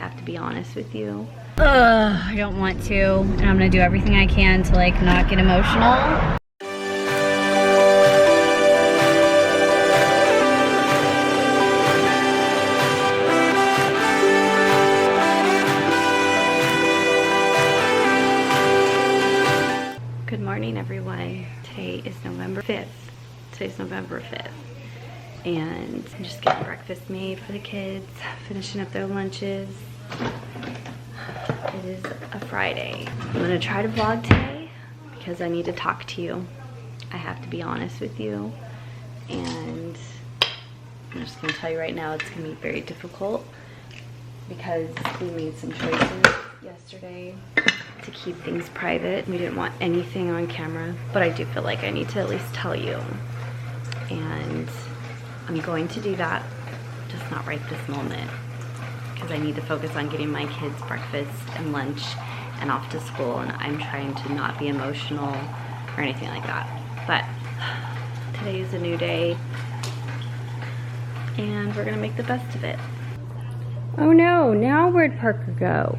have to be honest with you. I don't want to, and I'm gonna do everything I can to like not get emotional. Good morning, everyone. Today is November 5th. Today's November 5th. And I'm just getting breakfast made for the kids, finishing up their lunches. It is a Friday. I'm gonna try to vlog today because I need to talk to you. I have to be honest with you. And I'm just gonna tell you right now, it's gonna be very difficult because we made some choices yesterday to keep things private. We didn't want anything on camera, but I do feel like I need to at least tell you. And I'm going to do that, just not right this moment, because I need to focus on getting my kids breakfast and lunch and off to school, and I'm trying to not be emotional or anything like that. But today is a new day, and we're gonna make the best of it. Oh no, now where'd Parker go?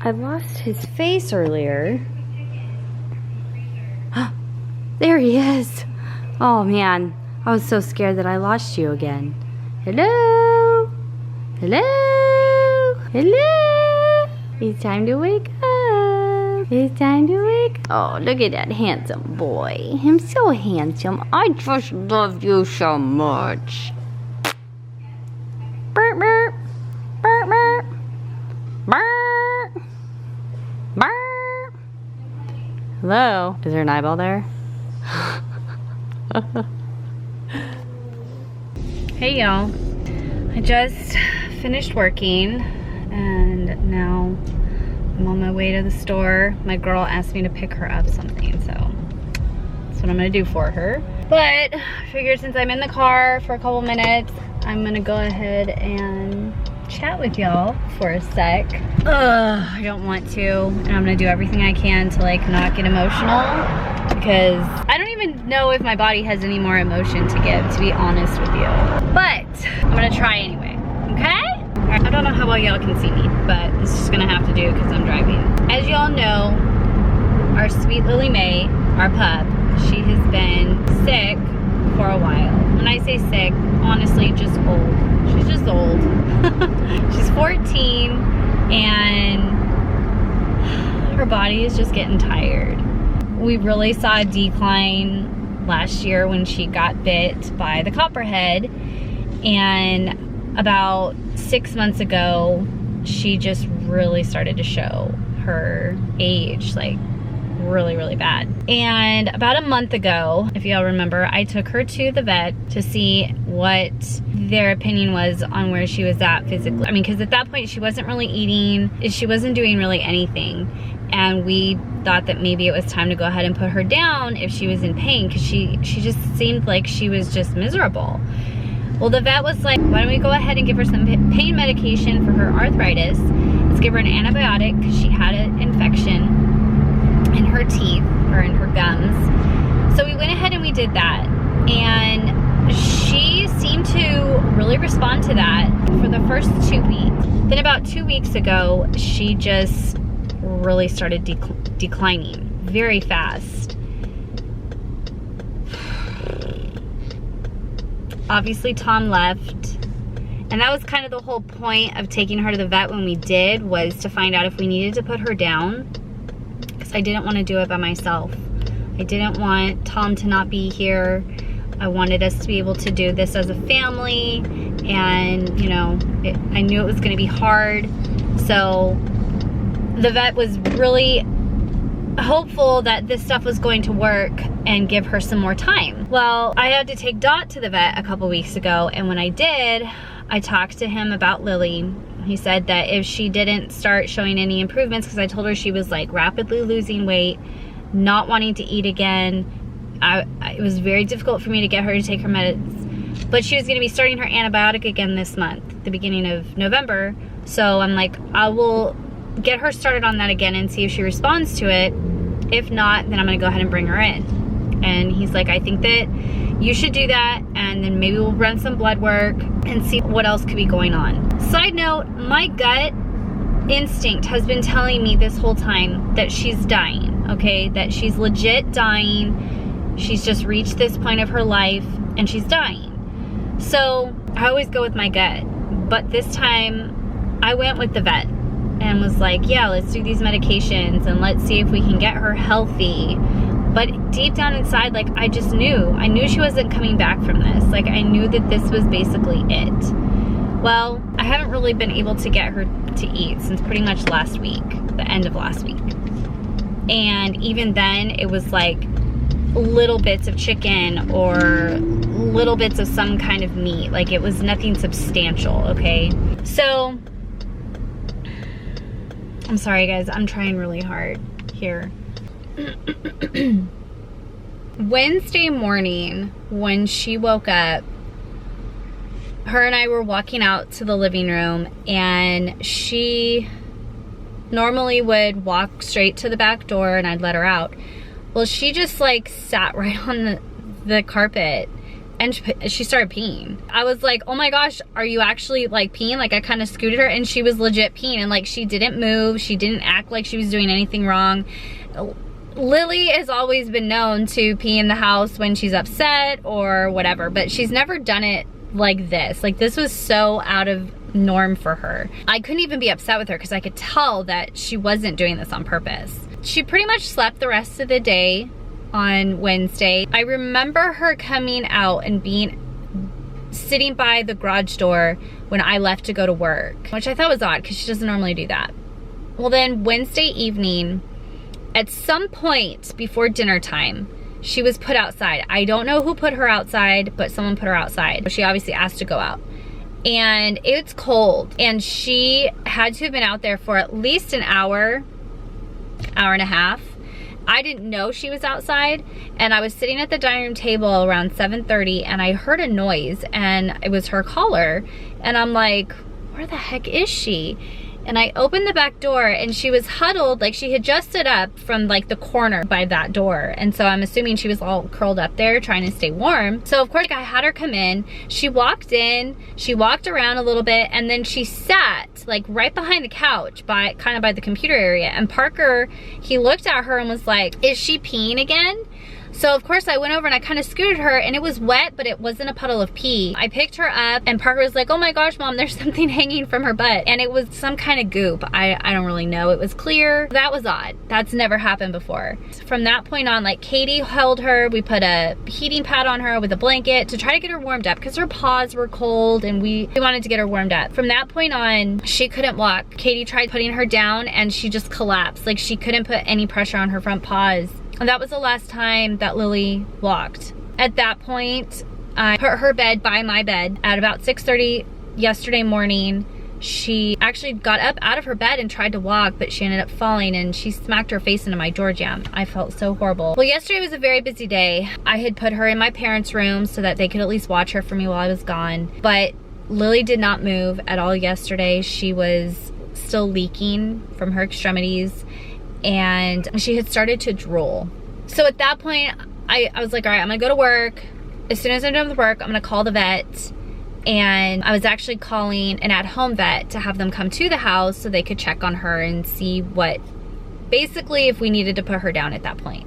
I lost his face earlier. There he is. Oh man, I was so scared that I lost you again. Hello? Hello? Hello? It's time to wake up. It's time to wake up. Oh, look at that handsome boy. I'm so handsome. I just love you so much. Burp, burp. Burp, burp. Burp. Burp. Hello? Is there an eyeball there? Hey y'all, I just finished working and now I'm on my way to the store. My girl asked me to pick her up something, so that's what I'm gonna do for her. But I figured since I'm in the car for a couple minutes, I'm gonna go ahead and chat with y'all for a sec. I don't want to, and I'm gonna do everything I can to like not get emotional, because I don't even know if my body has any more emotion to give, to be honest with you. But I'm gonna try anyway, okay? I don't know how well y'all can see me, but it's just gonna have to do because I'm driving. As y'all know, our sweet Lily Mae, our pup, she has been sick for a while. When I say sick, honestly, just old. She's just old. She's 14 and her body is just getting tired. We really saw a decline last year when she got bit by the copperhead, and about 6 months ago she just really started to show her age, like really bad. And about a month ago, if y'all remember, I took her to the vet to see what their opinion was on where she was at physically. I mean, because at that point she wasn't really eating, she wasn't doing really anything, and we thought that maybe it was time to go ahead and put her down if she was in pain, because she just seemed like she was just miserable. Well, the vet was like, why don't we go ahead and give her some pain medication for her arthritis. Let's give her an antibiotic because she had an infection in her teeth or in her gums. So we went ahead and we did that, and she seemed to really respond to that for the first 2 weeks. Then about 2 weeks ago, she just really started declining very fast. Obviously Tom left, and that was kind of the whole point of taking her to the vet when we did, was to find out if we needed to put her down, because I didn't want to do it by myself. I didn't want Tom to not be here. I wanted us to be able to do this as a family, and you know, I knew it was going to be hard. So the vet was really hopeful that this stuff was going to work and give her some more time. Well, I had to take Dot to the vet a couple weeks ago, and when I did, I talked to him about Lily. He said that if she didn't start showing any improvements, because I told her she was like rapidly losing weight, not wanting to eat again, it was very difficult for me to get her to take her meds, but she was going to be starting her antibiotic again this month, the beginning of November. So I'm like, I will get her started on that again and see if she responds to it. If not, then I'm gonna go ahead and bring her in. And he's like, I think that you should do that, and then maybe we'll run some blood work and see what else could be going on. Side note, my gut instinct has been telling me this whole time that she's dying, okay? That she's legit dying. She's just reached this point of her life and she's dying. So I always go with my gut, but this time I went with the vet and was like, yeah, let's do these medications and let's see if we can get her healthy. But deep down inside, like, I just knew. I knew she wasn't coming back from this. Like, I knew that this was basically it. Well, I haven't really been able to get her to eat since pretty much last week, the end of last week. And even then, it was like little bits of chicken or little bits of some kind of meat. Like, it was nothing substantial, okay? So, I'm sorry guys, I'm trying really hard here. Wednesday morning, when she woke up, her and I were walking out to the living room, and she normally would walk straight to the back door and I'd let her out. Well, she just like sat right on the carpet and she started peeing. I was like, oh my gosh, are you actually like peeing? Like, I kind of scooted her and she was legit peeing, and like she didn't move. She didn't act like she was doing anything wrong. Lily has always been known to pee in the house when she's upset or whatever, but she's never done it like this. Like, this was so out of norm for her. I couldn't even be upset with her because I could tell that she wasn't doing this on purpose. She pretty much slept the rest of the day on Wednesday. I remember her coming out and sitting by the garage door when I left to go to work, which I thought was odd because she doesn't normally do that. Well, then Wednesday evening, at some point before dinner time, she was put outside. I don't know who put her outside, but someone put her outside. She obviously asked to go out. And it's cold. And she had to have been out there for at least an hour and a half. I didn't know she was outside. And I was sitting at the dining room table around 7:30, and I heard a noise, and it was her caller. And I'm like, where the heck is she? And I opened the back door, and she was huddled, like she had just stood up from like the corner by that door. And so I'm assuming she was all curled up there trying to stay warm. So of course I had her come in. She walked in, she walked around a little bit, and then she sat like right behind the couch kind of by the computer area. And Parker, he looked at her and was like, is she peeing again? So of course I went over and I kind of scooted her, and it was wet, but it wasn't a puddle of pee. I picked her up, and Parker was like, oh my gosh, Mom, there's something hanging from her butt. And it was some kind of goop. I don't really know. It was clear. That was odd. That's never happened before. From that point on, like, Katie held her. We put a heating pad on her with a blanket to try to get her warmed up because her paws were cold, and we wanted to get her warmed up. From that point on, she couldn't walk. Katie tried putting her down, and she just collapsed. Like, she couldn't put any pressure on her front paws. And that was the last time that Lily walked. At that point, I put her bed by my bed at about 6:30 yesterday morning. She actually got up out of her bed and tried to walk, but she ended up falling, and she smacked her face into my door jamb. I felt so horrible. Well, yesterday was a very busy day. I had put her in my parents' room so that they could at least watch her for me while I was gone. But Lily did not move at all yesterday. She was still leaking from her extremities, and she had started to drool. So at that point, I was like, all right, I'm gonna go to work. As soon as I'm done with work, I'm gonna call the vet. And I was actually calling an at-home vet to have them come to the house so they could check on her and see basically if we needed to put her down at that point.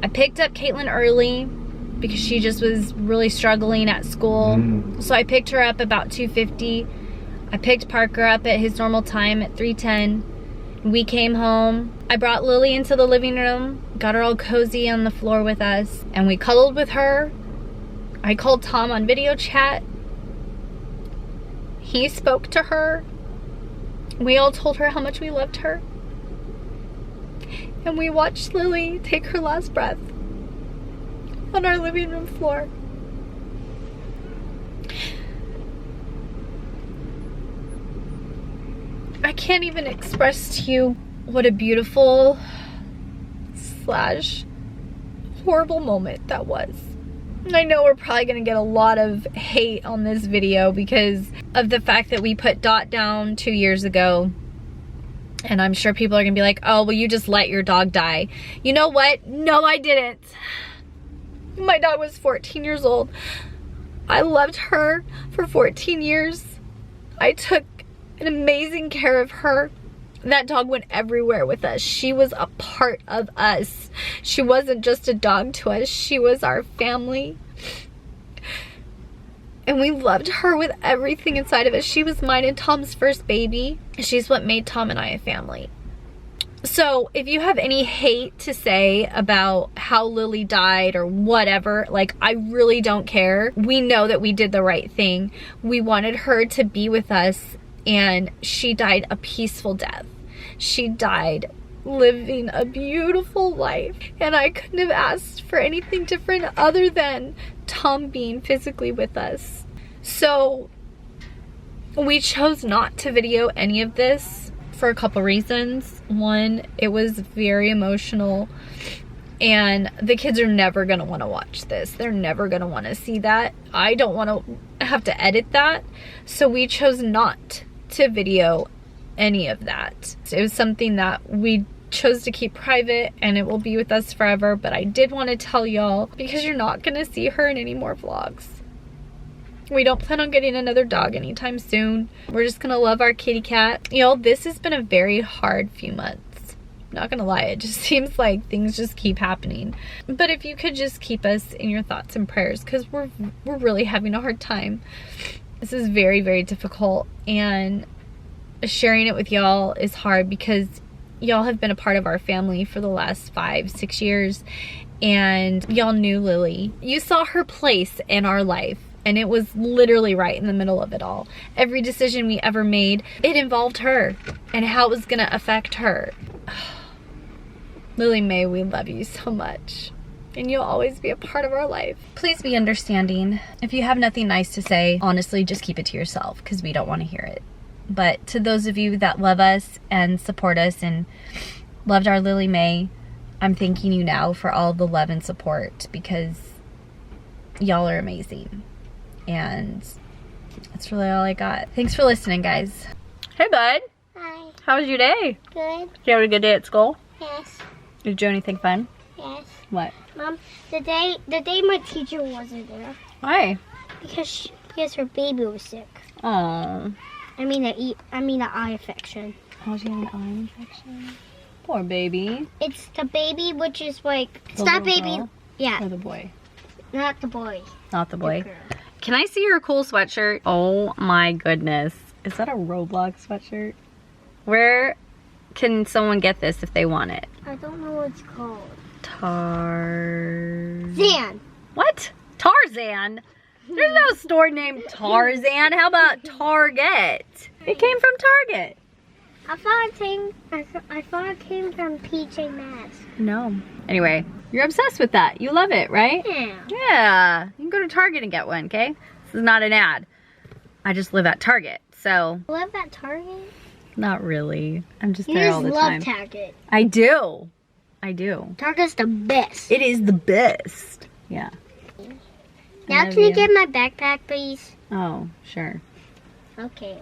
I picked up Caitlin early because she just was really struggling at school. So I picked her up about 2:50. I picked Parker up at his normal time at 3:10. We came home. I brought Lily into the living room, got her all cozy on the floor with us, and we cuddled with her. I called Tom on video chat. He spoke to her. We all told her how much we loved her. And we watched Lily take her last breath on our living room floor. I can't even express to you what a beautiful / horrible moment that was. I know we're probably gonna get a lot of hate on this video because of the fact that we put Dot down 2 years ago. And I'm sure people are gonna be like, oh, well, you just let your dog die. You know what? No, I didn't. My dog was 14 years old. I loved her for 14 years. I took an amazing care of her. That dog went everywhere with us. She was a part of us. She wasn't just a dog to us. She was our family. And we loved her with everything inside of us. She was mine and Tom's first baby. She's what made Tom and I a family. So if you have any hate to say about how Lily died or whatever, like, I really don't care. We know that we did the right thing. We wanted her to be with us, and she died a peaceful death. She died living a beautiful life, and I couldn't have asked for anything different other than Tom being physically with us. So we chose not to video any of this for a couple reasons. One, it was very emotional, and the kids are never gonna want to watch this. They're never gonna want to see that. I don't want to have to edit that, so we chose not to video any of that. It was something that we chose to keep private, and it will be with us forever, but I did want to tell y'all because you're not gonna see her in any more vlogs. We don't plan on getting another dog anytime soon. We're just gonna love our kitty cat. Y'all, this has been a very hard few months. Not gonna lie, it just seems like things just keep happening. But if you could just keep us in your thoughts and prayers, because we're really having a hard time. This is very, very difficult, and sharing it with y'all is hard because y'all have been a part of our family for the last 5-6 years, and y'all knew Lily. You saw her place in our life, and it was literally right in the middle of it all. Every decision we ever made, it involved her and how it was gonna affect her. Lily Mae, we love you so much, and you'll always be a part of our life. Please be understanding. If you have nothing nice to say, honestly, just keep it to yourself, because we don't want to hear it. But to those of you that love us and support us and loved our Lily Mae, I'm thanking you now for all the love and support, because y'all are amazing. And that's really all I got. Thanks for listening, guys. Hey, bud. Hi. How was your day? Good. Did you have a good day at school? Yes. Did you do anything fun? Yes. What? Mom, the day my teacher wasn't there Why? because her baby was sick. Oh. I mean the eye infection. Oh, she had an eye infection? Poor baby. It's the baby, which is like it's The not little baby. girl? Yeah, Or the boy? not the boy. Not the boy. The girl. Can I see your cool sweatshirt? Oh my goodness. Is that a Roblox sweatshirt? Where can someone get this if they want it? I don't know what it's called. Tarzan. What? Tarzan? There's no store named Tarzan. How about Target? It came from Target. I thought it came from PJ Masks. No. Anyway, you're obsessed with that. You love it, right? Yeah. Yeah. You can go to Target and get one, okay? This is not an ad. I just live at Target, so. You love that Target? Not really. I'm just You there just all the love time. Target. I do. I do. Target's the best. It is the best. Yeah. Now love can you you. get my backpack, please? Oh, sure. Okay.